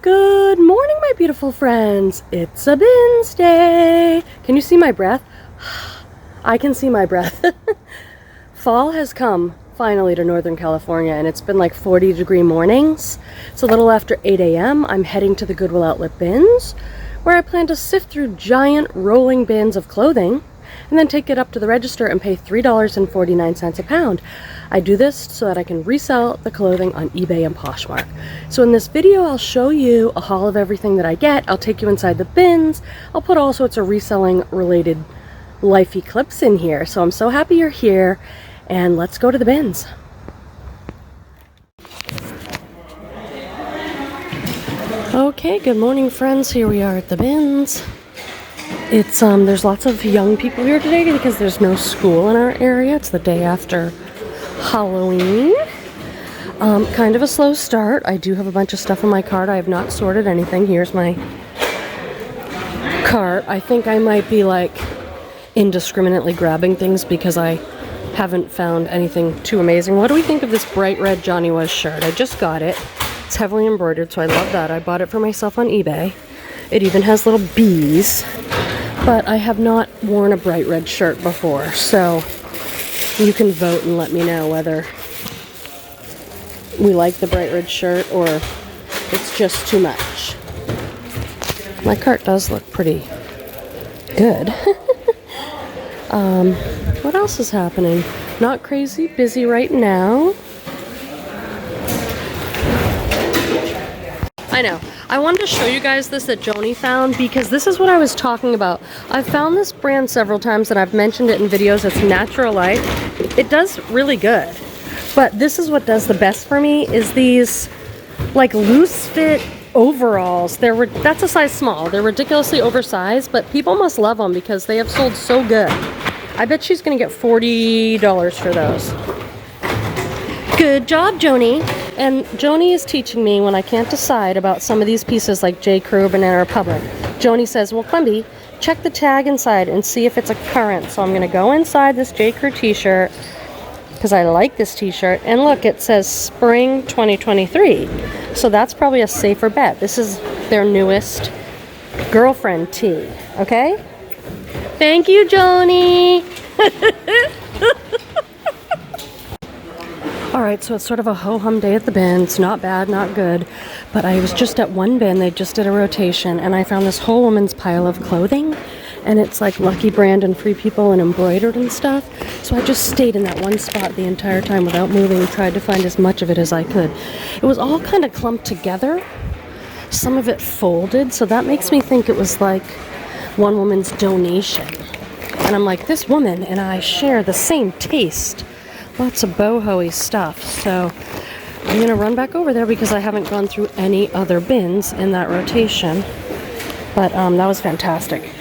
Good morning, my beautiful friends. It's a bins day. Can you see my breath? I can see my breath. Fall has come finally to Northern California, and it's been like 40-degree mornings. It's a little after 8 a.m. I'm heading to the Goodwill Outlet Bins, where I plan to sift through giant rolling bins of clothing and then take it up to the register and pay $3.49 a pound. I do this so that I can resell the clothing on eBay and Poshmark. So in this video, I'll show you a haul of everything that I get. I'll take you inside the bins. I'll put all sorts of reselling related lifey clips in here. So I'm so happy you're here, and let's go to the bins. Okay, good morning, friends. Here we are at the bins. It's there's lots of young people here today because there's no school in our area. It's the day after Halloween. Kind of a slow start. I do have a bunch of stuff in my cart. I have not sorted anything. Here's my cart. I think I might be like indiscriminately grabbing things because I haven't found anything too amazing. What do we think of this bright red Johnny Was shirt? I just got it. It's heavily embroidered, so I love that. I bought it for myself on eBay. It even has little bees. But I have not worn a bright red shirt before, so you can vote and let me know whether we like the bright red shirt or it's just too much. My cart does look pretty good. What else is happening? Not crazy busy right now. I know. I wanted to show you guys this that Joni found because this is what I was talking about. I've found this brand several times and I've mentioned it in videos. It's Natural Light. It does really good. But this is what does the best for me is these like loose fit overalls. That's a size small. They're ridiculously oversized, but people must love them because they have sold so good. I bet she's gonna get $40 for those. Good job, Joni. And Joni is teaching me when I can't decide about some of these pieces like J. Crew or Banana Republic. Joni says, well, Quenby, check the tag inside and see if it's a current. So I'm going to go inside this J. Crew t-shirt because I like this t-shirt. And look, it says Spring 2023. So that's probably a safer bet. This is their newest girlfriend tee. Okay? Thank you, Joni. Alright, so it's sort of a ho-hum day at the bins. Not bad, not good. But I was just at one bin, they just did a rotation, and I found this whole woman's pile of clothing. And it's like Lucky Brand and Free People and embroidered and stuff. So I just stayed in that one spot the entire time without moving and tried to find as much of it as I could. It was all kind of clumped together. Some of it folded, so that makes me think it was like one woman's donation. And I'm like, this woman and I share the same taste. Lots of boho-y stuff, so I'm going to run back over there because I haven't gone through any other bins in that rotation. But that was fantastic.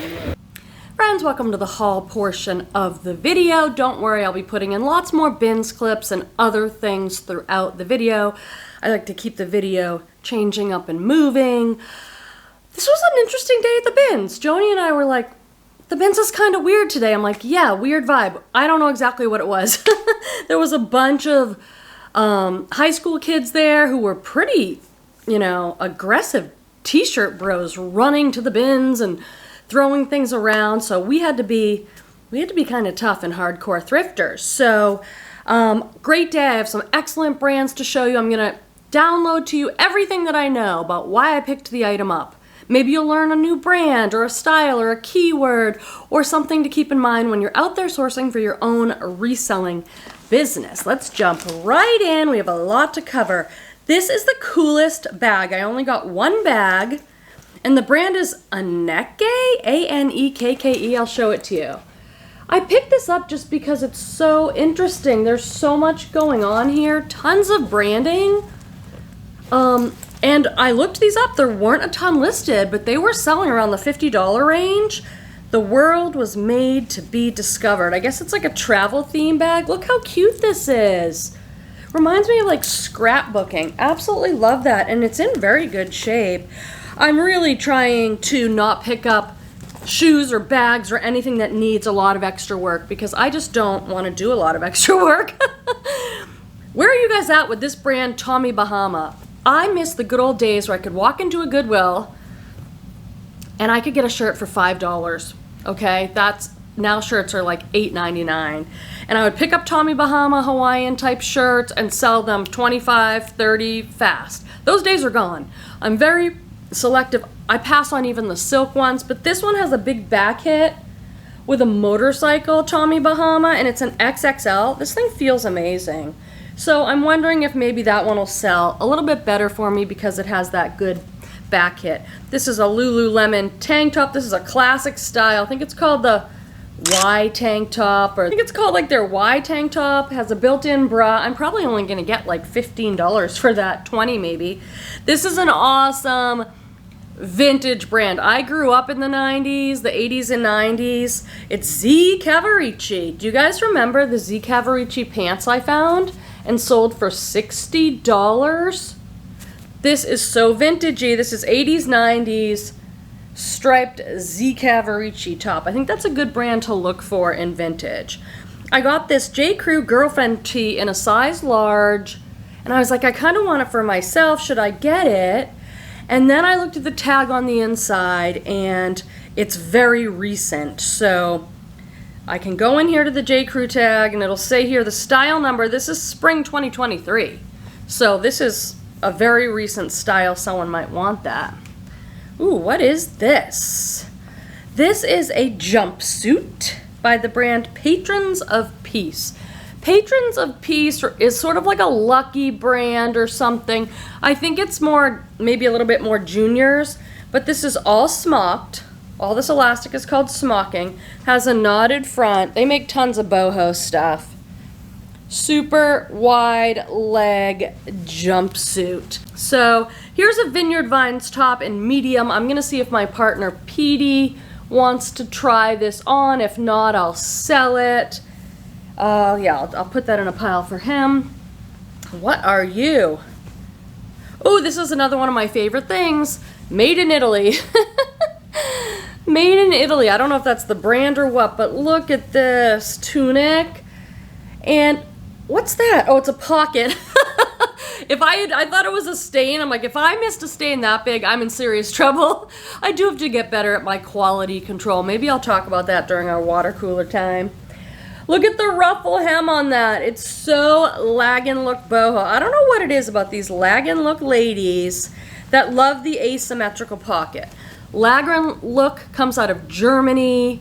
Friends, welcome to the haul portion of the video. Don't worry, I'll be putting in lots more bins clips and other things throughout the video. I like to keep the video changing up and moving. This was an interesting day at the bins. Joni and I were like, the bins is kind of weird today. I'm like, yeah, weird vibe. I don't know exactly what it was. There was a bunch of high school kids there who were pretty, aggressive t-shirt bros running to the bins and throwing things around. So we had to be kind of tough and hardcore thrifters. So great day. I have some excellent brands to show you. I'm going to download to you everything that I know about why I picked the item up. Maybe you'll learn a new brand or a style or a keyword or something to keep in mind when you're out there sourcing for your own reselling business. Let's jump right in. We have a lot to cover. This is the coolest bag. I only got one bag, and the brand is Aneke, A-N-E-K-K-E. I'll show it to you. I picked this up just because it's so interesting. There's so much going on here. Tons of branding. And I looked these up. There weren't a ton listed, but they were selling around the $50 range. The world was made to be discovered. I guess it's like a travel theme bag. Look how cute this is. Reminds me of like scrapbooking. Absolutely love that. And it's in very good shape. I'm really trying to not pick up shoes or bags or anything that needs a lot of extra work because I just don't want to do a lot of extra work. Where are you guys at with this brand, Tommy Bahama? I miss the good old days where I could walk into a Goodwill and I could get a shirt for $5. Okay, now shirts are like $8.99. And I would pick up Tommy Bahama Hawaiian type shirts and sell them 25, 30 fast. Those days are gone. I'm very selective. I pass on even the silk ones, but this one has a big back hit with a motorcycle Tommy Bahama, and it's an XXL. This thing feels amazing. So I'm wondering if maybe that one will sell a little bit better for me because it has that good back hit. This is a Lululemon tank top. This is a classic style. I think it's called the Y tank top, or I think it's called like their Y tank top. Has a built-in bra. I'm probably only gonna get like $15 for that, 20 maybe. This is an awesome vintage brand. I grew up in the 90s, the 80s and 90s. It's Z Cavaricci. Do you guys remember the Z Cavaricci pants I found and sold for $60? This is so vintagey. This is 80s, 90s striped Z Cavaricci top. I think that's a good brand to look for in vintage. I got this J. Crew girlfriend tee in a size large, and I was like, I kind of want it for myself. Should I get it? And then I looked at the tag on the inside, and it's very recent. So I can go in here to the J. Crew tag, and it'll say here the style number. This is spring 2023. So this is a very recent style. Someone might want that. Ooh, what is this? This is a jumpsuit by the brand Patrons of Peace. Patrons of Peace is sort of like a Lucky brand or something. I think it's more, maybe a little bit more juniors, but this is all smocked. All this elastic is called smocking. Has a knotted front. They make tons of boho stuff. Super wide leg jumpsuit. So here's a Vineyard Vines top in medium. I'm gonna see if my partner Petey wants to try this on. If not, I'll sell it. Yeah, I'll put that in a pile for him. What are you? Oh, this is another one of my favorite things. Made in Italy. Made in Italy. I don't know if that's the brand or what, but look at this tunic. And what's that? Oh, it's a pocket. I thought it was a stain. I'm like, if I missed a stain that big, I'm in serious trouble. I do have to get better at my quality control. Maybe I'll talk about that during our water cooler time. Look at the ruffle hem on that. It's so lag-in look boho. I don't know what it is about these lag-in look ladies that love the asymmetrical pocket. Lag-in look comes out of Germany,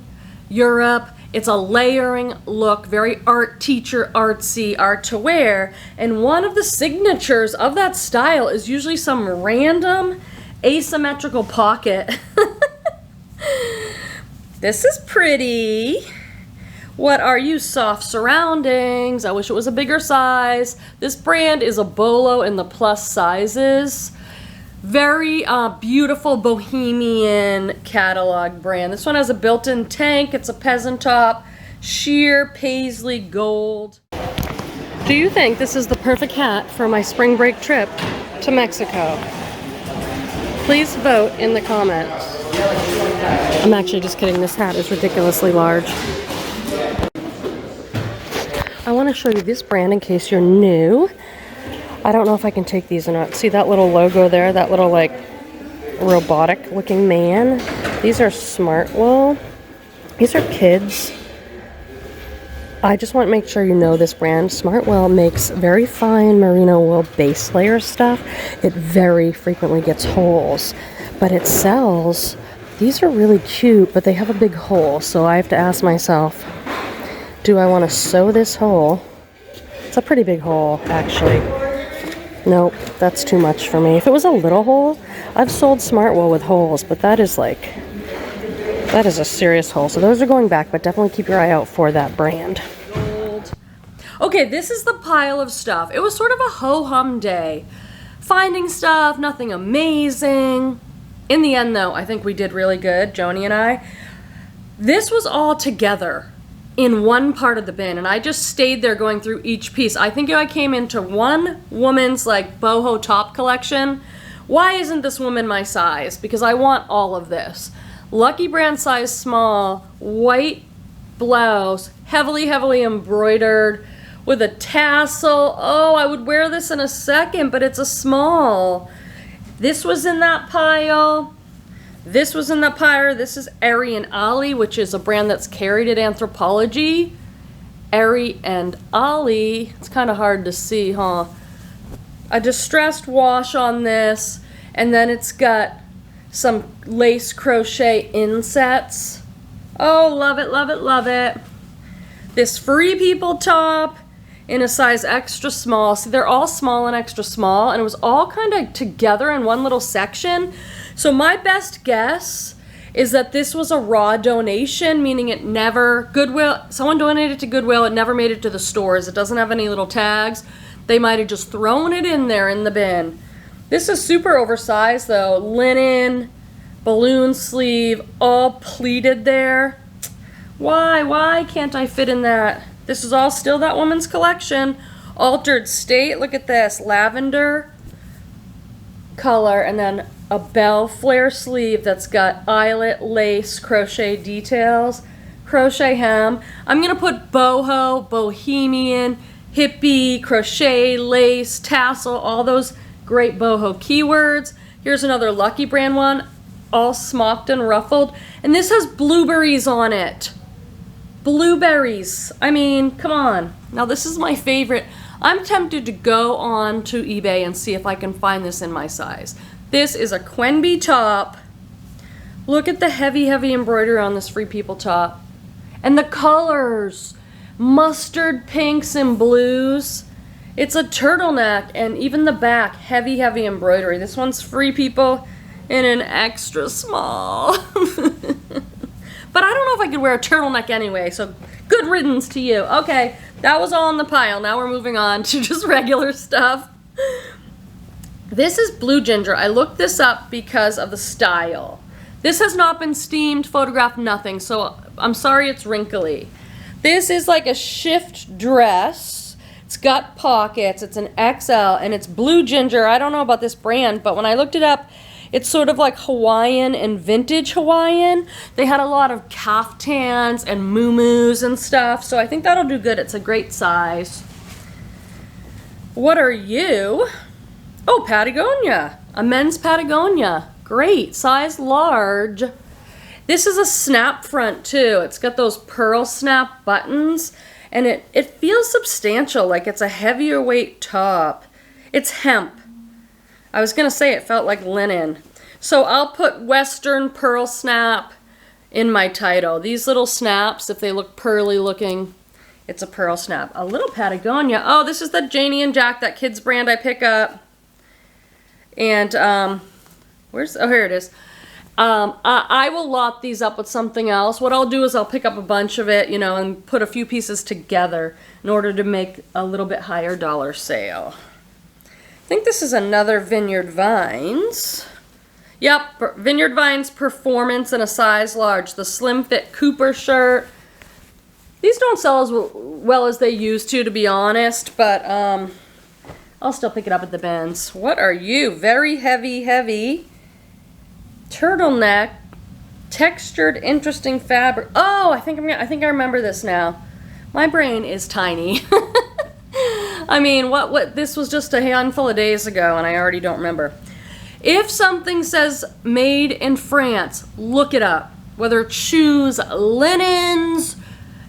Europe. It's a layering look, very art teacher, artsy, art to wear. And one of the signatures of that style is usually some random asymmetrical pocket. This is pretty. What are you? Soft surroundings. I wish it was a bigger size. This brand is a bolo in the plus sizes. Very beautiful bohemian catalog brand. This one has a built-in tank. It's a peasant top, sheer paisley gold. Do you think this is the perfect hat for my spring break trip to Mexico? Please vote in the comments. I'm actually just kidding. This hat is ridiculously large. I want to show you this brand in case you're new. I don't know if I can take these or not. See that little logo there? That little like robotic looking man? These are Smart Wool. These are kids. I just want to make sure you know this brand. Smart Wool makes very fine merino wool base layer stuff. It very frequently gets holes, but it sells. These are really cute, but they have a big hole. So I have to ask myself, do I want to sew this hole? It's a pretty big hole, actually. Nope, that's too much for me. If it was a little hole, I've sold Smart Wool with holes, but that is a serious hole. So those are going back, but definitely keep your eye out for that brand. Okay, this is the pile of stuff. It was sort of a ho-hum day. Finding stuff, nothing amazing. In the end, though, I think we did really good, Joni and I. This was all together in one part of the bin, and I just stayed there going through each piece. I think I came into one woman's like boho top collection. Why isn't this woman my size? Because I want all of this. Lucky brand size small, white blouse, heavily embroidered with a tassel. Oh, I would wear this in a second, but it's a small. This was in that pile. This was in the pile. This is Ari and Ollie, which is a brand that's carried at Anthropologie. Ari and Ollie. It's kind of hard to see, huh? A distressed wash on this, and then it's got some lace crochet insets. Oh, love it, love it, love it. This Free People top in a size extra small. See, they're all small and extra small, and it was all kind of together in one little section. So my best guess is that this was a raw donation, meaning it never, Goodwill, someone donated to Goodwill, it never made it to the stores. It doesn't have any little tags. They might have just thrown it in there in the bin. This is super oversized though. Linen, balloon sleeve, all pleated there. Why can't I fit in that? This is all still that woman's collection. Altered state, look at this. Lavender color, and then a bell flare sleeve that's got eyelet lace crochet details. Crochet hem. I'm gonna put boho, bohemian, hippie, crochet, lace, tassel, all those great boho keywords. Here's another Lucky Brand one, all smocked and ruffled. And this has blueberries on it. Blueberries. I mean, come on. Now this is my favorite. I'm tempted to go on to eBay and see if I can find this in my size. This is a Quenby top. Look at the heavy, heavy embroidery on this Free People top. And the colors. Mustard pinks and blues. It's a turtleneck, and even the back, heavy, heavy embroidery. This one's Free People in an extra small. But I don't know if I could wear a turtleneck anyway, so good riddance to you. Okay, that was all in the pile. Now we're moving on to just regular stuff. This is Blue Ginger. I looked this up because of the style. This has not been steamed, photographed, nothing, so I'm sorry it's wrinkly. This is like a shift dress. It's got pockets, it's an XL, and it's Blue Ginger. I don't know about this brand, but when I looked it up, it's sort of like Hawaiian and vintage Hawaiian. They had a lot of kaftans and muumuus and stuff, so I think that'll do good. It's a great size. What are you? Oh, Patagonia. A men's Patagonia. Great, size large. This is a snap front too. It's got those pearl snap buttons, and it feels substantial, like it's a heavier weight top. It's hemp. I was gonna say it felt like linen. So I'll put Western pearl snap in my title. These little snaps, if they look pearly looking, it's a pearl snap. A little Patagonia. Oh, this is the Janie and Jack, that kids brand I pick up. And oh, here it is. I will lot these up with something else. What I'll do is I'll pick up a bunch of it, you know, and put a few pieces together in order to make a little bit higher dollar sale. I think this is another Vineyard Vines. Yep, Vineyard Vines Performance in a size large. The Slim Fit Cooper shirt. These don't sell as well as they used to be honest, but I'll still pick it up at the bins. What are you? Very heavy, heavy. Turtleneck. Textured, interesting fabric. Oh, I think I remember this now. My brain is tiny. I mean, what this was just a handful of days ago and I already don't remember. If something says made in France, look it up. Whether it's shoes, linens,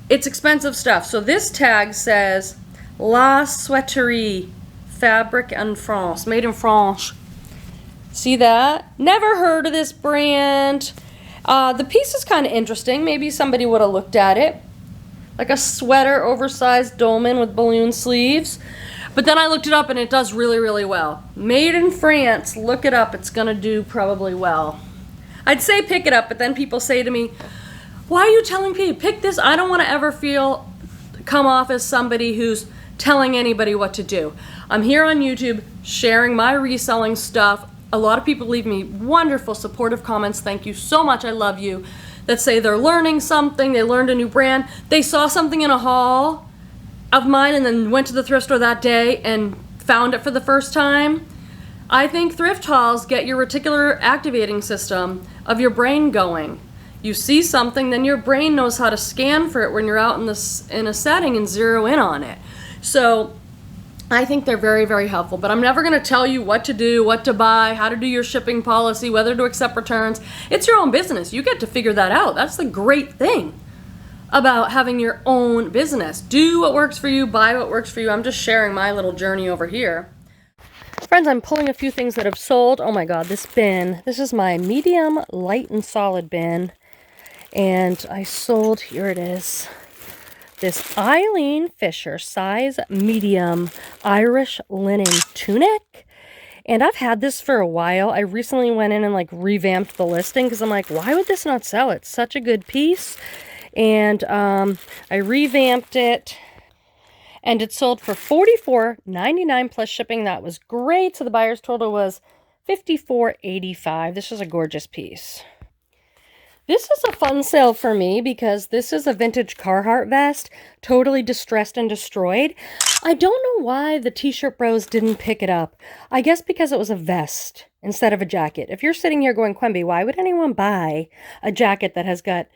it's expensive stuff. So this tag says La Sweaterie, fabric en France, made in France. See that? Never heard of this brand. The piece is kind of interesting. Maybe somebody would have looked at it. Like a sweater, oversized dolman with balloon sleeves. But then I looked it up and it does really, really well. Made in France, look it up. It's gonna do probably well. I'd say pick it up, but then people say to me, why are you telling people, pick this? I don't wanna ever come off as somebody who's telling anybody what to do. I'm here on YouTube sharing my reselling stuff. A lot of people leave me wonderful supportive comments. Thank you so much, I love you. That say they're learning something, they learned a new brand, they saw something in a haul of mine and then went to the thrift store that day and found it for the first time. I think thrift hauls get your reticular activating system of your brain going. You see something, then your brain knows how to scan for it when you're out in a setting and zero in on it. So I think they're very, very helpful, but I'm never going to tell you what to do, what to buy, how to do your shipping policy, whether to accept returns. It's your own business. You get to figure that out. That's the great thing about having your own business. Do what works for you, buy what works for you. I'm just sharing my little journey over here. Friends, I'm pulling a few things that have sold. Oh my God, this bin. This is my medium, light, and solid bin. And I sold, here it is, this Eileen Fisher size medium Irish linen tunic. And I've had this for a while. I recently went in and like revamped the listing because I'm like, why would this not sell? It's such a good piece. And I revamped it. And it sold for $44.99 plus shipping. That was great. So the buyer's total was $54.85. This is a gorgeous piece. This is a fun sale for me because this is a vintage Carhartt vest, totally distressed and destroyed. I don't know why the T-shirt bros didn't pick it up. I guess because it was a vest instead of a jacket. If you're sitting here going, Quenby, why would anyone buy a jacket that has got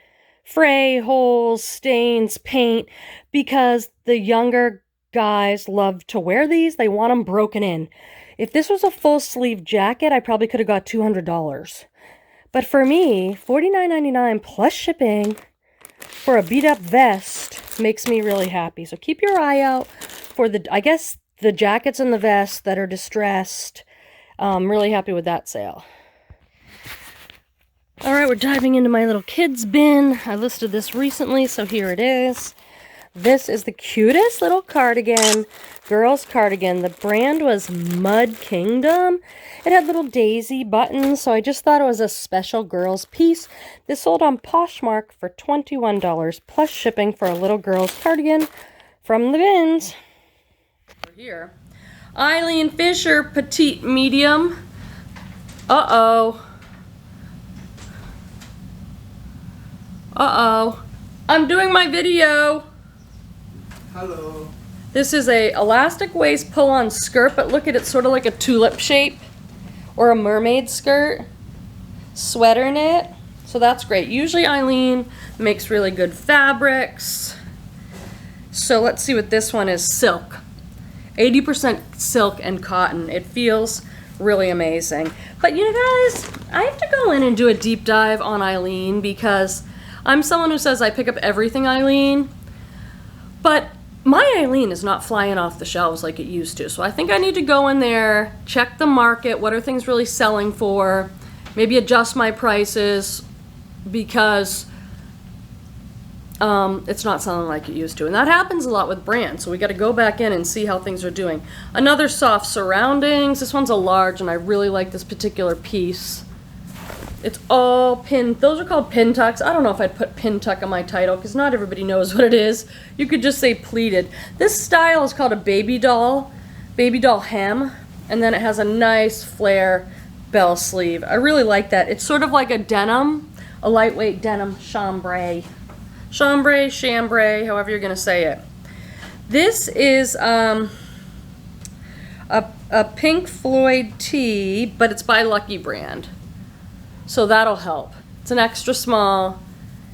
fray, holes, stains, paint? Because the younger guys love to wear these. They want them broken in. If this was a full sleeve jacket, I probably could have got $200. But for me, $49.99 plus shipping for a beat up vest makes me really happy. So keep your eye out for the, I guess, the jackets and the vests that are distressed. I'm really happy with that sale. All right, we're diving into my little kids bin. I listed this recently, so here it is. This is the cutest little cardigan, girls cardigan. The brand was Mud Kingdom. It had little daisy buttons, so I just thought it was a special girls piece. This sold on Poshmark for $21 plus shipping for a little girl's cardigan from the bins. Over here, Eileen Fisher petite medium. Uh-oh. Uh-oh. I'm doing my video. Hello. This is a elastic waist pull-on skirt, but look at it, sort of like a tulip shape or a mermaid skirt. Sweater knit. So that's great. Usually Eileen makes really good fabrics. So let's see what this one is. Silk. 80% silk and cotton. It feels really amazing. But you know guys, I have to go in and do a deep dive on Eileen because I'm someone who says I pick up everything Eileen, but my Eileen is not flying off the shelves like it used to. So I think I need to go in there, check the market, what are things really selling for, maybe adjust my prices because it's not selling like it used to. And that happens a lot with brands. So we got to go back in and see how things are doing. Another soft surroundings. This one's a large and I really like this particular piece. It's all pin. Those are called pin tucks. I don't know if I'd put pin tuck on my title because not everybody knows what it is. You could just say pleated. This style is called a baby doll hem, and then it has a nice flare bell sleeve. I really like that. It's sort of like a denim, a lightweight denim chambray, however you're gonna say it. This is a Pink Floyd tee, but it's by Lucky Brand. So that'll help. It's an extra small,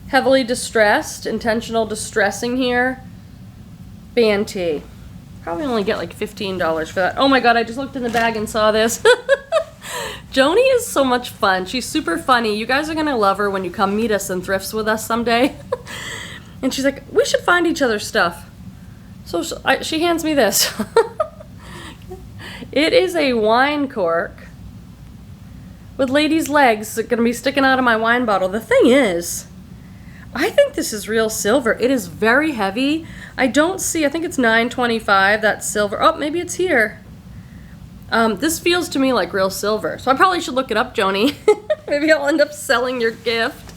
heavily distressed, intentional distressing here. Band tee. Probably only get like $15 for that. Oh my God, I just looked in the bag and saw this. Joni is so much fun. She's super funny. You guys are gonna love her when you come meet us and thrifts with us someday. And she's like, we should find each other's stuff. So she hands me this. It is a wine cork with ladies' legs that are going to be sticking out of my wine bottle. The thing is, I think this is real silver. It is very heavy. I don't see, I think it's $9.25, that's silver. Oh, maybe it's here. This feels to me like real silver. So I probably should look it up, Joni. Maybe I'll end up selling your gift.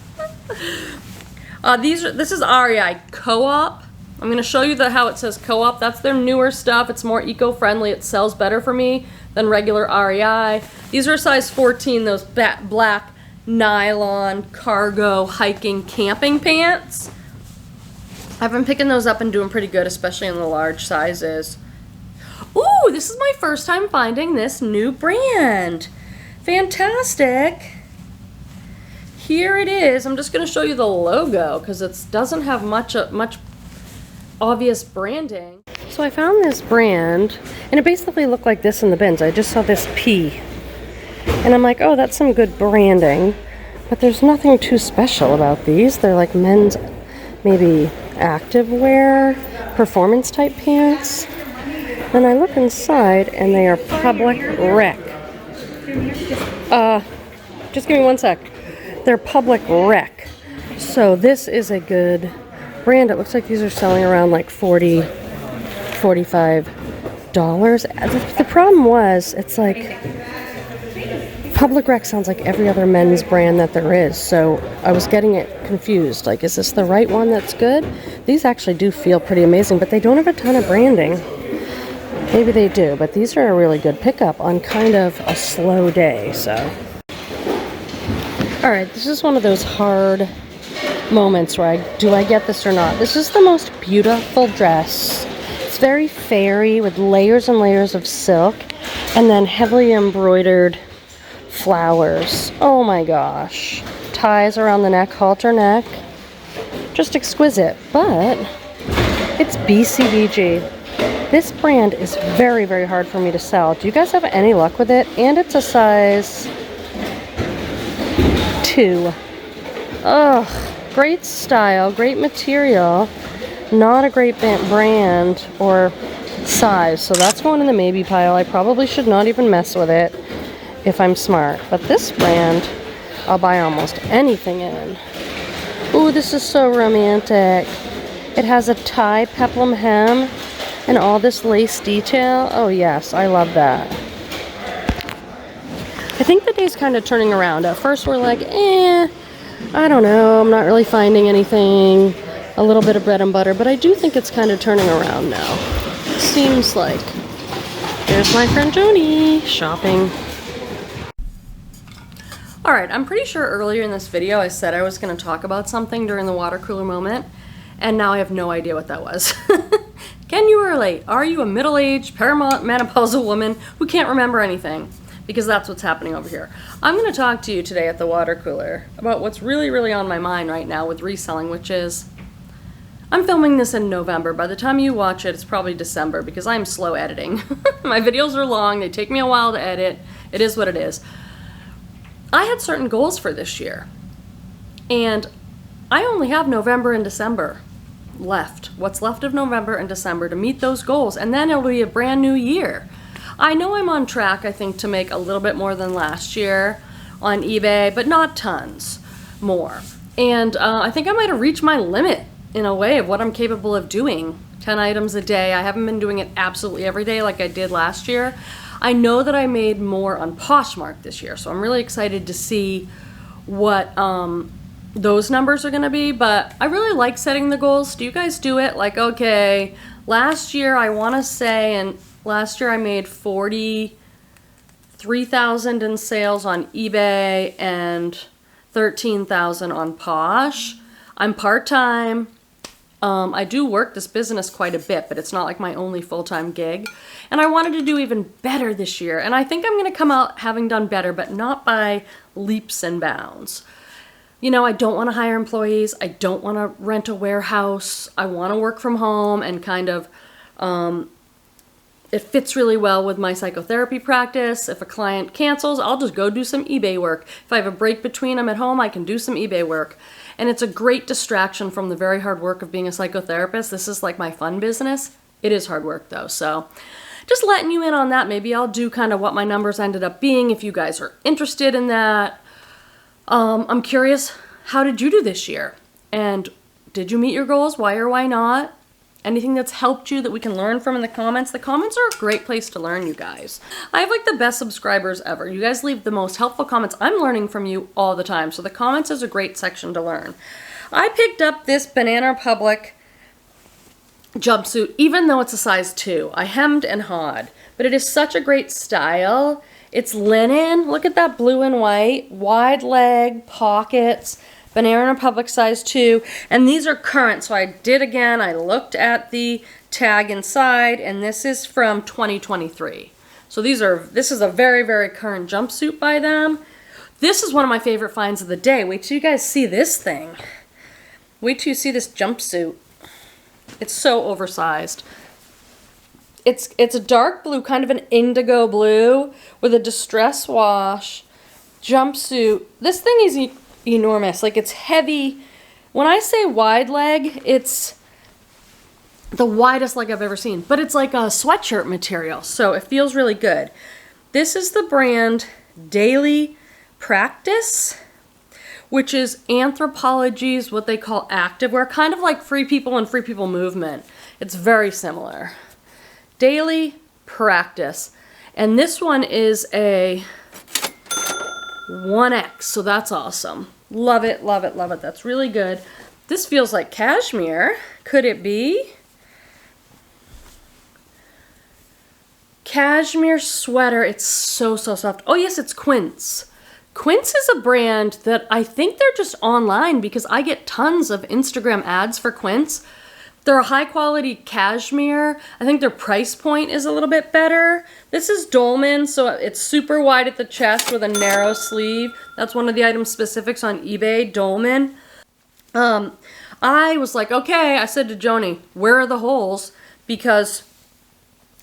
This is REI Co-op. I'm going to show you how it says Co-op. That's their newer stuff. It's more eco-friendly. It sells better for me than regular REI. These are size 14, those black nylon cargo hiking camping pants. I've been picking those up and doing pretty good, especially in the large sizes. Ooh, this is my first time finding this new brand. Fantastic. Here it is. I'm just going to show you the logo because it doesn't have much obvious branding. So I found this brand, and it basically looked like this in the bins. I just saw this P, and I'm like, oh, that's some good branding, but there's nothing too special about these. They're like men's, maybe activewear, performance type pants. Then I look inside, and they are Public Rec. Just give me 1 sec. They're Public Rec. So this is a good brand. It looks like these are selling around like $40, $45. The problem was, it's like Public Rec sounds like every other men's brand that there is. So I was getting it confused. Like, is this the right one that's good? These actually do feel pretty amazing, but they don't have a ton of branding. Maybe they do, but these are a really good pickup on kind of a slow day, so. All right, this is one of those hard moments where do I get this or not? This is the most beautiful dress. It's very fairy with layers and layers of silk and then heavily embroidered flowers. Oh my gosh. Ties around the neck, halter neck. Just exquisite, but it's BCBG. This brand is very, very hard for me to sell. Do you guys have any luck with it? And it's a size 2. Ugh, great style, great material, not a great brand or size. So that's going in the maybe pile. I probably should not even mess with it if I'm smart. But this brand, I'll buy almost anything in. Ooh, this is so romantic. It has a tie peplum hem and all this lace detail. Oh yes, I love that. I think the day's kind of turning around. At first we're like, I don't know, I'm not really finding anything. A little bit of bread and butter, but I do think it's kind of turning around now. Seems like. There's my friend Joni shopping. Alright, I'm pretty sure earlier in this video I said I was going to talk about something during the water cooler moment, and now I have no idea what that was. Can you relate? Are you a middle-aged perimenopausal woman who can't remember anything? Because that's what's happening over here. I'm going to talk to you today at the water cooler about what's really, really on my mind right now with reselling, which is, I'm filming this in November. By the time you watch it, it's probably December because I'm slow editing. My videos are long, they take me a while to edit. It is what it is. I had certain goals for this year, and I only have November and December left. What's left of November and December to meet those goals, and then it'll be a brand new year. I know I'm on track, I think, to make a little bit more than last year on eBay, but not tons more. And I think I might have reached my limit in a way of what I'm capable of doing. 10 items a day. I haven't been doing it absolutely every day like I did last year. I know that I made more on Poshmark this year, so I'm really excited to see what those numbers are going to be, but I really like setting the goals. Do you guys do it? Like, okay, last year I want to say, and last year I made $43,000 in sales on eBay and $13,000 on Posh. I'm part-time. I do work this business quite a bit, but it's not like my only full-time gig. And I wanted to do even better this year, and I think I'm going to come out having done better, but not by leaps and bounds. You know, I don't want to hire employees. I don't want to rent a warehouse. I want to work from home and kind of, it fits really well with my psychotherapy practice. If a client cancels, I'll just go do some eBay work. If I have a break between them at home, I can do some eBay work. And it's a great distraction from the very hard work of being a psychotherapist. This is like my fun business. It is hard work though, so just letting you in on that. Maybe I'll do kind of what my numbers ended up being if you guys are interested in that. I'm curious, how did you do this year? And did you meet your goals? Why or why not? Anything that's helped you that we can learn from in the comments? The comments are a great place to learn, you guys. I have like the best subscribers ever. You guys leave the most helpful comments. I'm learning from you all the time, so the comments is a great section to learn. I picked up this Banana Republic jumpsuit, even though it's a size 2. I hemmed and hawed, but it is such a great style. It's linen. Look at that blue and white. Wide leg, pockets. Banana Republic size 2. And these are current, so I did again. I looked at the tag inside, and this is from 2023. So this is a very, very current jumpsuit by them. This is one of my favorite finds of the day. Wait till you guys see this thing. Wait till you see this jumpsuit. It's so oversized. It's a dark blue, kind of an indigo blue with a distress wash jumpsuit. This thing is enormous. Like, it's heavy. When I say wide leg, it's the widest leg I've ever seen. But it's like a sweatshirt material, so it feels really good. This is the brand Daily Practice, which is Anthropologie's what they call activewear, kind of like Free People and Free People Movement. It's very similar. Daily Practice. And this one is a 1X, so that's awesome. Love it, love it, love it. That's really good. This feels like cashmere. Could it be? Cashmere sweater. It's so, so soft. Oh yes, it's Quince. Quince is a brand that I think they're just online because I get tons of Instagram ads for Quince. They're a high quality cashmere. I think their price point is a little bit better. This is Dolman, so it's super wide at the chest with a narrow sleeve. That's one of the item specifics on eBay, Dolman. I was like, okay, I said to Joni, where are the holes? Because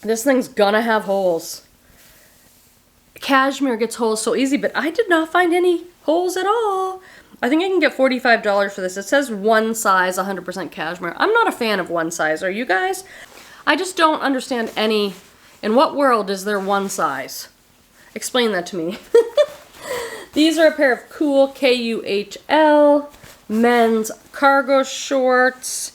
this thing's gonna have holes. Cashmere gets holes so easy, but I did not find any holes at all. I think I can get $45 for this. It says one size, 100% cashmere. I'm not a fan of one size. Are you guys? I just don't understand any. In what world is there one size? Explain that to me. These are a pair of cool KUHL men's cargo shorts,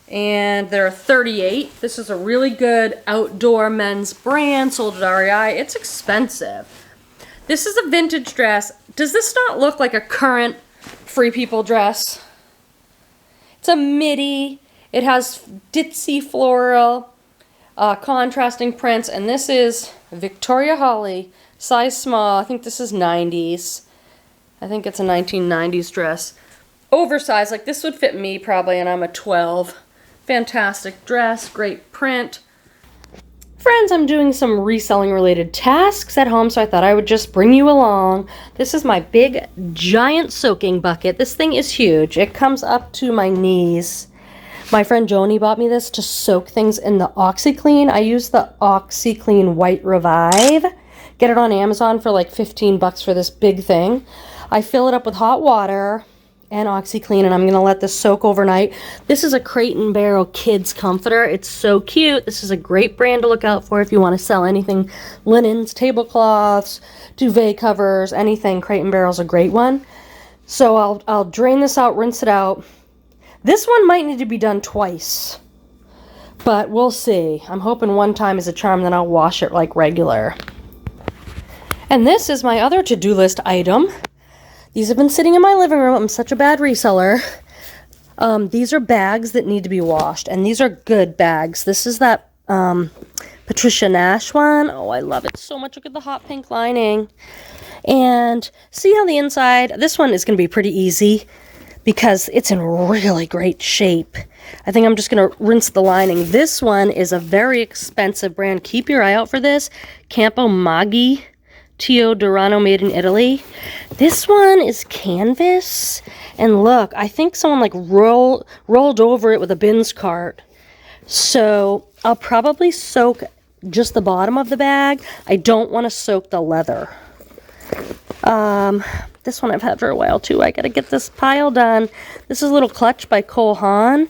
and they're 38. This is a really good outdoor men's brand, sold at REI. It's expensive. This is a vintage dress. Does this not look like a current Free People dress? It's a midi. It has ditzy floral, contrasting prints, and this is Victoria Holly, size small. I think this is 90s. I think it's a 1990s dress. Oversized, like this would fit me probably, and I'm a 12. Fantastic dress, great print. Friends, I'm doing some reselling related tasks at home, so I thought I would just bring you along. This is my big giant soaking bucket. This thing is huge. It comes up to my knees. My friend Joni bought me this to soak things in the OxiClean. I use the OxiClean White Revive. Get it on Amazon for like 15 bucks for this big thing. I fill it up with hot water and OxiClean, and I'm going to let this soak overnight. This is a Crate & Barrel kids comforter. It's so cute. This is a great brand to look out for if you want to sell anything. Linens, tablecloths, duvet covers, anything. Crate & Barrel's a great one. So I'll drain this out, rinse it out. This one might need to be done twice, but we'll see. I'm hoping one time is a charm, then I'll wash it like regular. And this is my other to-do list item. These have been sitting in my living room. I'm such a bad reseller. These are bags that need to be washed, and these are good bags. This is that Patricia Nash one. Oh, I love it so much. Look at the hot pink lining. And see how the inside, this one is going to be pretty easy because it's in really great shape. I think I'm just going to rinse the lining. This one is a very expensive brand. Keep your eye out for this. Campo Maggi. Tio Durano, made in Italy. This one is canvas, and look, I think someone like rolled over it with a bins cart. So I'll probably soak just the bottom of the bag. I don't want to soak the leather. This one I've had for a while too. I gotta get this pile done. This is a little clutch by Cole Haan.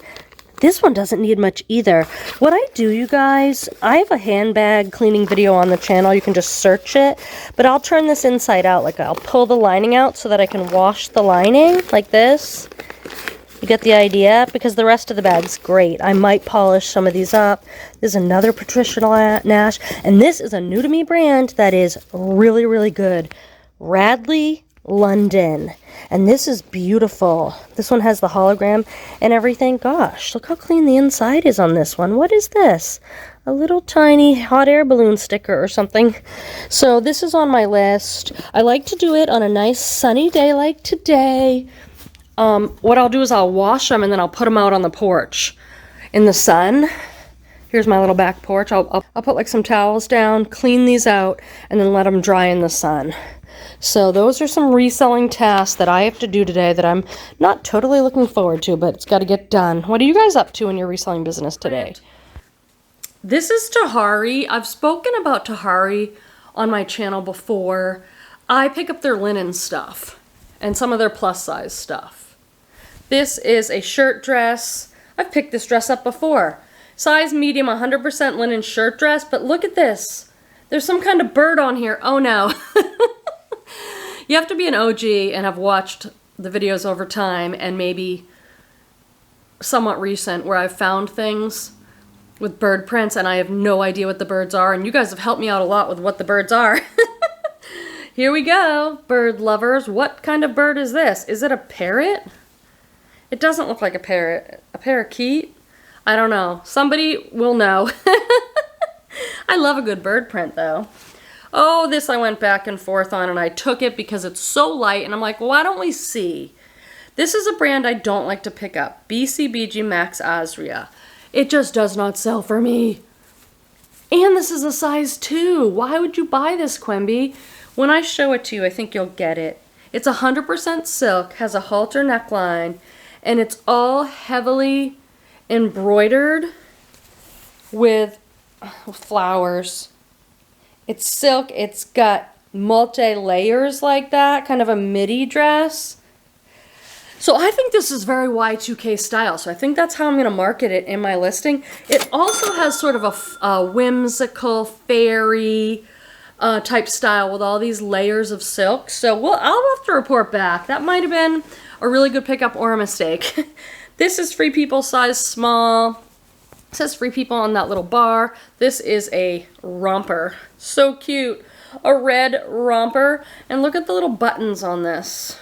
This one doesn't need much either. What I do, you guys, I have a handbag cleaning video on the channel. You can just search it. But I'll turn this inside out. Like, I'll pull the lining out so that I can wash the lining like this. You get the idea? Because the rest of the bag's great. I might polish some of these up. There's another Patricia Nash. And this is a new to me brand that is really, really good. Radley London. And this is beautiful. This one has the hologram and everything. Gosh, look how clean the inside is on this one. What is this? A little tiny hot air balloon sticker or something. So this is on my list. I like to do it on a nice sunny day like today. What I'll do is I'll wash them and then I'll put them out on the porch in the sun. Here's my little back porch. I'll put like some towels down, clean these out, and then let them dry in the sun. So those are some reselling tasks that I have to do today that I'm not totally looking forward to, but it's got to get done. What are you guys up to in your reselling business today? This is Tahari. I've spoken about Tahari on my channel before. I pick up their linen stuff and some of their plus size stuff. This is a shirt dress. I've picked this dress up before. Size medium, 100% linen shirt dress, but look at this. There's some kind of bird on here. Oh no. You have to be an OG and have watched the videos over time and maybe somewhat recent where I've found things with bird prints and I have no idea what the birds are, and you guys have helped me out a lot with what the birds are. Here we go, bird lovers. What kind of bird is this? Is it a parrot? It doesn't look like a parrot. A parakeet? I don't know. Somebody will know. I love a good bird print though. Oh, this I went back and forth on and I took it because it's so light and I'm like, why don't we see? This is a brand I don't like to pick up. BCBG Max Azria. It just does not sell for me. And this is a size 2. Why would you buy this, Quenby? When I show it to you, I think you'll get it. It's 100% silk, has a halter neckline, and it's all heavily embroidered with flowers. It's silk. It's got multi-layers like that, kind of a midi dress. So I think this is very Y2K style. So I think that's how I'm going to market it in my listing. It also has sort of a whimsical fairy type style with all these layers of silk. So I'll have to report back. That might have been a really good pickup or a mistake. This is Free People size small. It says Free People on that little bar. This is a romper. So cute. A red romper. And look at the little buttons on this.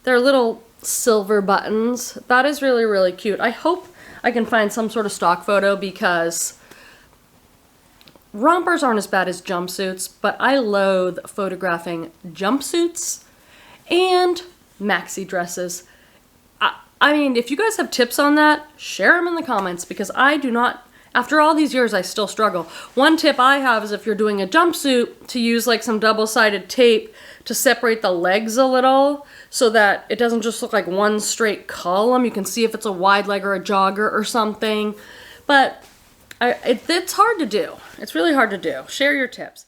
They're little silver buttons. That is really, really cute. I hope I can find some sort of stock photo because rompers aren't as bad as jumpsuits, but I loathe photographing jumpsuits and maxi dresses. I mean, if you guys have tips on that, share them in the comments because I do not, after all these years, I still struggle. One tip I have is if you're doing a jumpsuit to use like some double-sided tape to separate the legs a little so that it doesn't just look like one straight column. You can see if it's a wide leg or a jogger or something. But it's hard to do. It's really hard to do. Share your tips.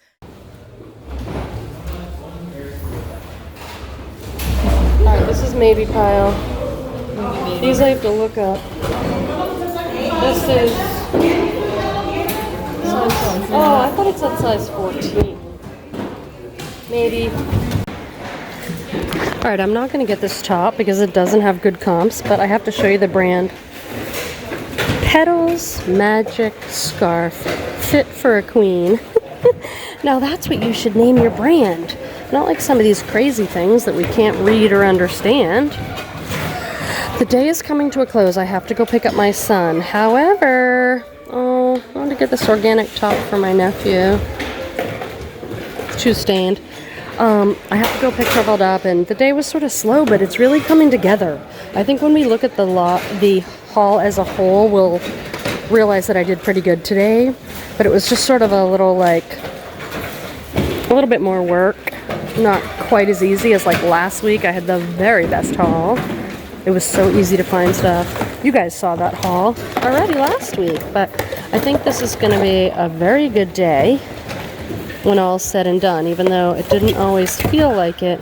Alright, this is maybe pile. These I have to look up. This is size, oh, I thought it said size 14. Maybe. Alright, I'm not going to get this top because it doesn't have good comps, but I have to show you the brand. Petals Magic Scarf. Fit for a queen. Now that's what you should name your brand. Not like some of these crazy things that we can't read or understand. The day is coming to a close. I have to go pick up my son. However, I want to get this organic top for my nephew. It's too stained. I have to go pick Troubled up, and the day was sort of slow, but it's really coming together. I think when we look at the haul as a whole, we'll realize that I did pretty good today. But it was just sort of a little bit more work. Not quite as easy as like last week. I had the very best haul. It was so easy to find stuff. You guys saw that haul already last week, but I think this is going to be a very good day when all's said and done, even though it didn't always feel like it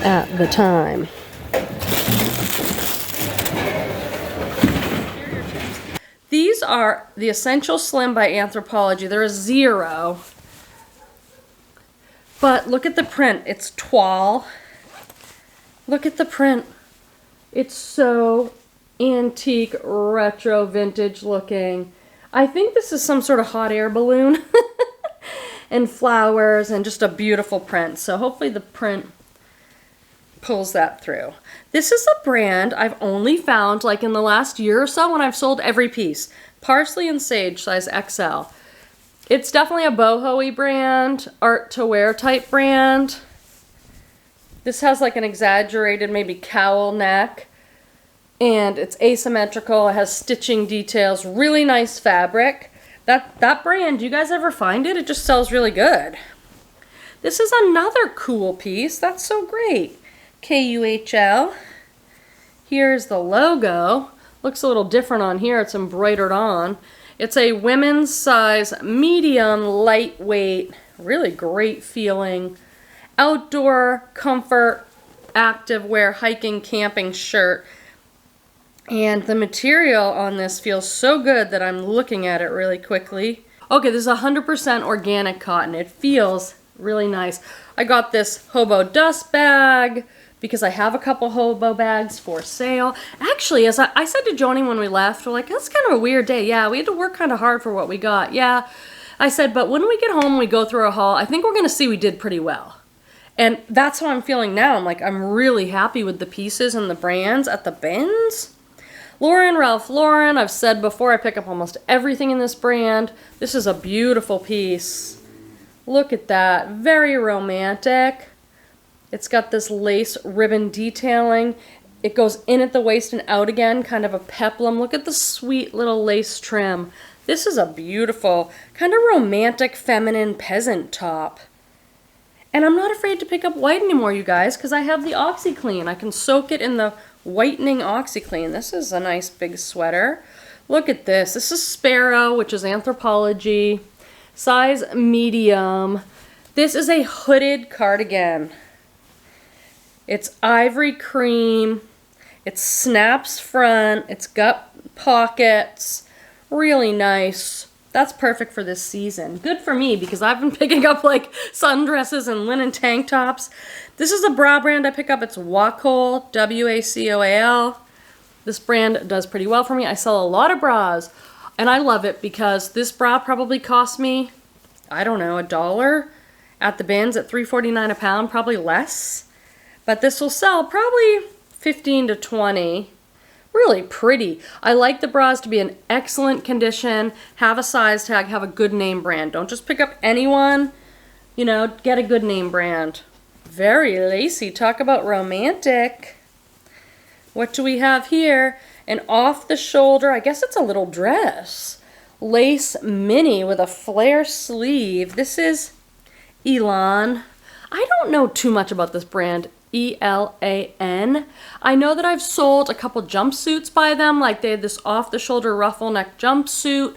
at the time. These are the Essential Slim by Anthropologie. They're a 0. But look at the print. It's toile. Look at the print. It's so antique, retro, vintage looking. I think this is some sort of hot air balloon. And flowers and just a beautiful print. So hopefully the print pulls that through. This is a brand I've only found like in the last year or so when I've sold every piece. Parsley and Sage, size XL. It's definitely a boho-y brand, art to wear type brand. This has like an exaggerated maybe cowl neck. And it's asymmetrical, it has stitching details, really nice fabric. That brand, do you guys ever find it? It just sells really good. This is another cool piece. That's so great. KUHL. Here's the logo. Looks a little different on here. It's embroidered on. It's a women's size, medium, lightweight, really great feeling, outdoor comfort, active wear, hiking, camping shirt. And the material on this feels so good that I'm looking at it really quickly. Okay, this is 100% organic cotton. It feels really nice. I got this hobo dust bag because I have a couple hobo bags for sale. Actually, as I said to Joni when we left, we're like, that's kind of a weird day. Yeah, we had to work kind of hard for what we got. Yeah, I said, but when we get home, we go through a haul, I think we're going to see we did pretty well. And that's how I'm feeling now. I'm like, I'm really happy with the pieces and the brands at the bins. Lauren, Ralph Lauren, I've said before, I pick up almost everything in this brand. This is a beautiful piece. Look at that, very romantic. It's got this lace ribbon detailing. It goes in at the waist and out again, kind of a peplum. Look at the sweet little lace trim. This is a beautiful, kind of romantic, feminine peasant top. And I'm not afraid to pick up white anymore, you guys, because I have the OxyClean. I can soak it in the whitening OxyClean. This is a nice big sweater. Look at this. This is Sparrow, which is Anthropologie. Size medium. This is a hooded cardigan. It's ivory cream. It snaps front. It's got pockets. Really nice. That's perfect for this season. Good for me because I've been picking up like sundresses and linen tank tops. This is a bra brand I pick up. It's Wacoal, W-A-C-O-A-L. This brand does pretty well for me. I sell a lot of bras and I love it because this bra probably cost me, I don't know, $1 at the bins at $3.49 a pound, probably less. But this will sell probably 15 to 20. Really pretty. I like the bras to be in excellent condition, have a size tag, have a good name brand. Don't just pick up anyone, you know, get a good name brand. Very lacy. Talk about romantic. What do we have here? An off the shoulder, I guess it's a little dress. Lace mini with a flare sleeve. This is Elan. I don't know too much about this brand. E-L-A-N. I know that I've sold a couple jumpsuits by them, like they had this off-the-shoulder ruffle neck jumpsuit,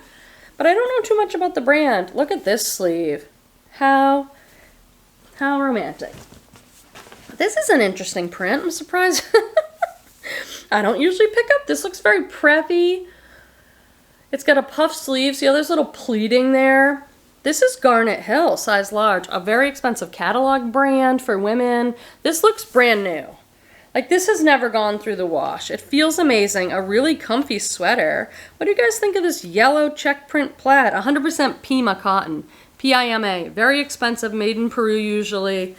but I don't know too much about the brand. Look at this sleeve. How romantic. This is an interesting print. I'm surprised. I don't usually pick up. This looks very preppy. It's got a puff sleeve. See how there's a little pleating there? This is Garnet Hill, size large, a very expensive catalog brand for women. This looks brand new. Like this has never gone through the wash. It feels amazing, a really comfy sweater. What do you guys think of this yellow check print plaid? 100% Pima cotton, P-I-M-A, very expensive, made in Peru usually,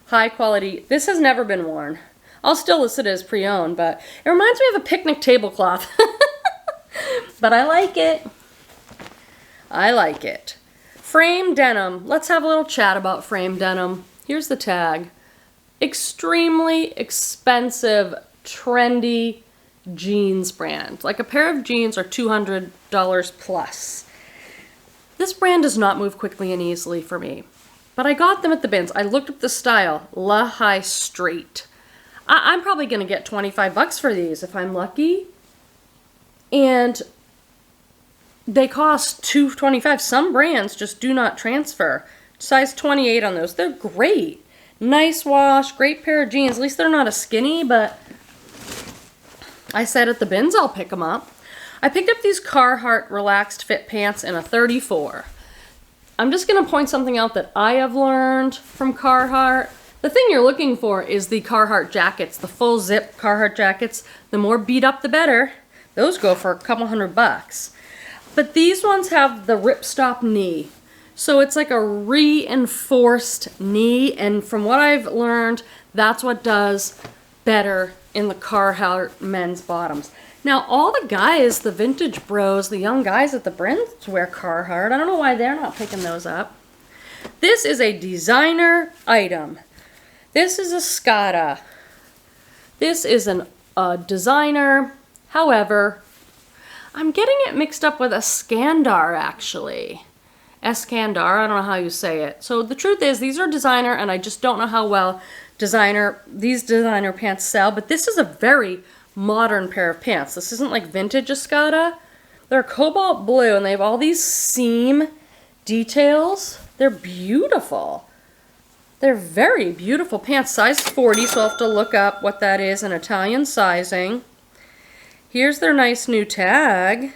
high quality. This has never been worn. I'll still list it as pre-owned, but it reminds me of a picnic tablecloth. But I like it. I like it. Frame denim. Let's have a little chat about frame denim. Here's the tag. Extremely expensive, trendy jeans brand. Like a pair of jeans are $200 plus. This brand does not move quickly and easily for me. But I got them at the bins. I looked up the style. La High Straight. I'm probably going to get 25 bucks for these if I'm lucky. And they cost $2.25. Some brands just do not transfer. Size 28 on those. They're great. Nice wash, great pair of jeans. At least they're not a skinny, but I said at the bins I'll pick them up. I picked up these Carhartt relaxed fit pants in a 34. I'm just going to point something out that I have learned from Carhartt. The thing you're looking for is the Carhartt jackets, the full zip Carhartt jackets. The more beat up, the better. Those go for a couple $100. But these ones have the ripstop knee. So it's like a reinforced knee, and from what I've learned, that's what does better in the Carhartt men's bottoms. Now, all the guys, the vintage bros, the young guys at the Brents wear Carhartt. I don't know why they're not picking those up. This is a designer item. This is a Scada. This is a designer. However, I'm getting it mixed up with a Skandar, actually. Escandar, I don't know how you say it. So the truth is, these are designer, and I just don't know how well these designer pants sell, but this is a very modern pair of pants. This isn't like vintage Escada. They're cobalt blue, and they have all these seam details. They're beautiful. They're very beautiful pants. Size 40, so I'll have to look up what that is in Italian sizing. Here's their nice new tag.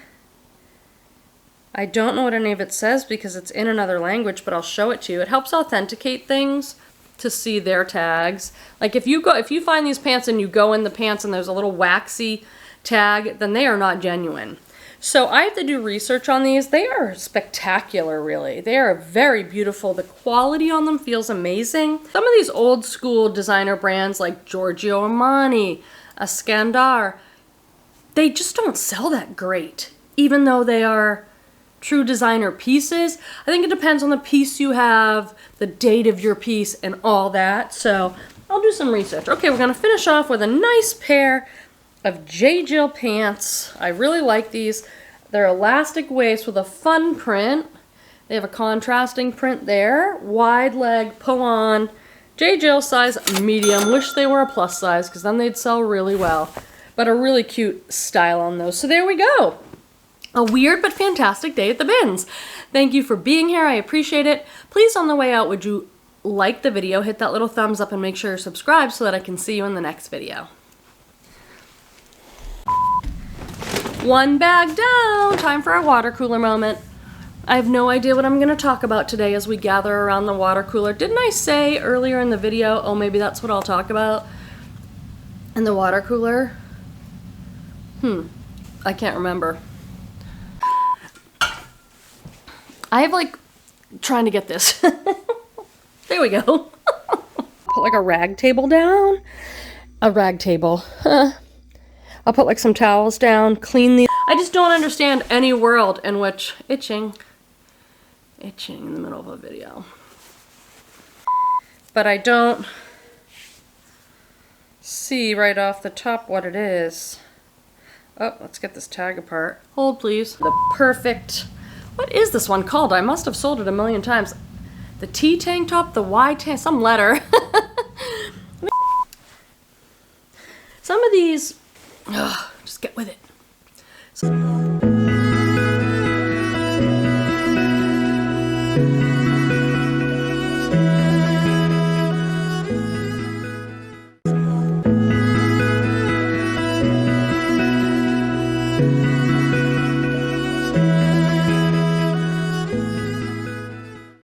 I don't know what any of it says because it's in another language, but I'll show it to you. It helps authenticate things to see their tags. Like if you find these pants and you go in the pants and there's a little waxy tag, then they are not genuine. So I have to do research on these. They are spectacular, really. They are very beautiful. The quality on them feels amazing. Some of these old school designer brands like Giorgio Armani, Escandar, they just don't sell that great, even though they are true designer pieces. I think it depends on the piece you have, the date of your piece, and all that. So I'll do some research. Okay, we're gonna finish off with a nice pair of J. Jill pants. I really like these. They're elastic waist with a fun print. They have a contrasting print there. Wide leg, pull on. J. Jill size medium. Wish they were a plus size because then they'd sell really well. But a really cute style on those. So there we go. A weird but fantastic day at the bins. Thank you for being here. I appreciate it. Please, on the way out, would you like the video? Hit that little thumbs up and make sure you're subscribed so that I can see you in the next video. One bag down. Time for a water cooler moment. I have no idea what I'm going to talk about today as we gather around the water cooler. Didn't I say earlier in the video, oh, maybe that's what I'll talk about in the water cooler? I can't remember. I have like trying to get this. There we go. Put like a rag table down. A rag table. I'll put like some towels down, clean these. I just don't understand any world in which itching in the middle of a video. But I don't see right off the top what it is. Oh, let's get this tag apart. Hold please. The perfect, what is this one called? I must have sold it a million times. The T tank top, the Y tank, some letter. Some of these, just get with it.